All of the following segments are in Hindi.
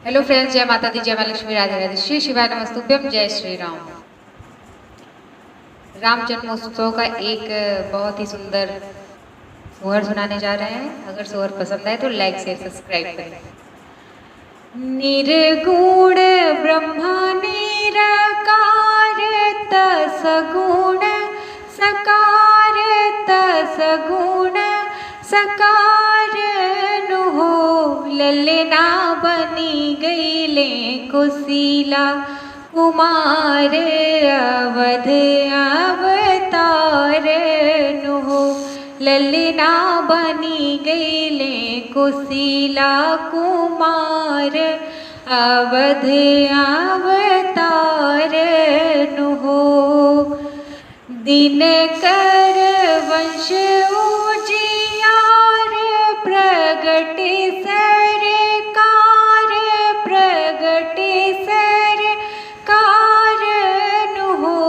हेलो फ्रेंड्स, जय माता दी, जय मां लक्ष्मी, राधे राधे, श्री शिवाय नमस्तुभ्यम, जय श्री राम। राम जन्मोत्सव का एक बहुत ही सुंदर सोहर सुनाने जा रहे हैं। अगर सोहर पसंद आए तो लाइक शेयर सब्सक्राइब करें। निर्गुण ब्रह्मा निराकार सगुण सकार सगुण सकार नुहो ललना बनी गईले कुशीला कुमार अवध अवतार नुहो ललना बनी गईले कुशीला कुमार अवध अवतार नुहो दिनकर वंश उजियार प्रगट सरकार प्रगट सरकार नुहो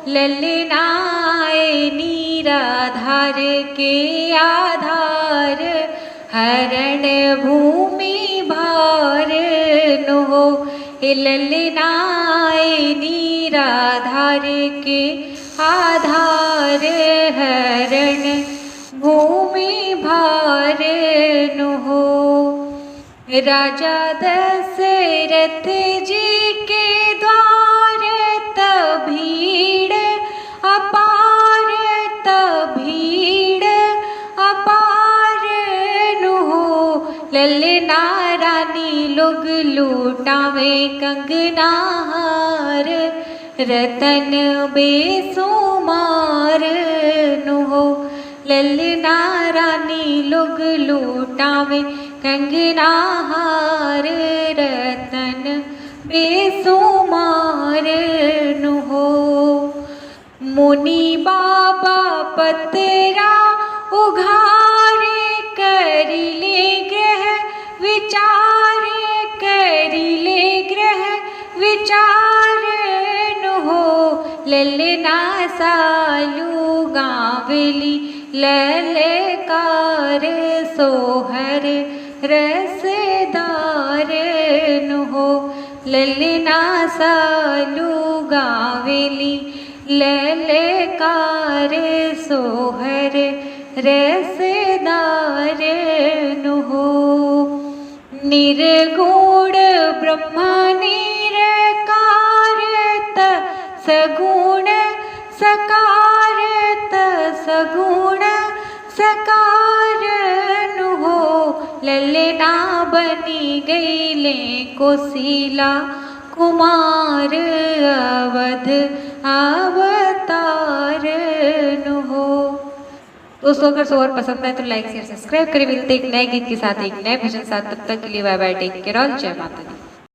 ललनाए निराधार के आधार हरण भूमि भार नुहो ललनाए निराधार के आधार हरण भूमि भार नुहो राजा दशरथ जी के द्वार तभीड़ अपार तभीड़ अपार नुहो ललना रानी लोग लूटावे कंगना हार रतन बेसुमार नुहो ललना रानी लोग लूटावे कंगना हार रतन बेसुमार नुहो मुनि बाबा पतरा उघारे करिले ग्रह विचार करिले ग्रह विचार नुहो ललना सालू गावली ललकार सोहर रसदार नुहो ललना सालू गावली ललकार सोहर रसदार नुहो निर्गुण ब्रह्मा निराकार सगुण सकार सगुण सकार नुहो ललना बनी गईले कोशिला कुमार अवध अवतार नुहो। दोस्तों, अगर सोहर पसंद आए तो लाइक शेयर सब्सक्राइब करें। मिलते एक नए गीत के साथ, एक नए भजन साथ। तब तक के लिए bye bye, take care all, जय माता दी।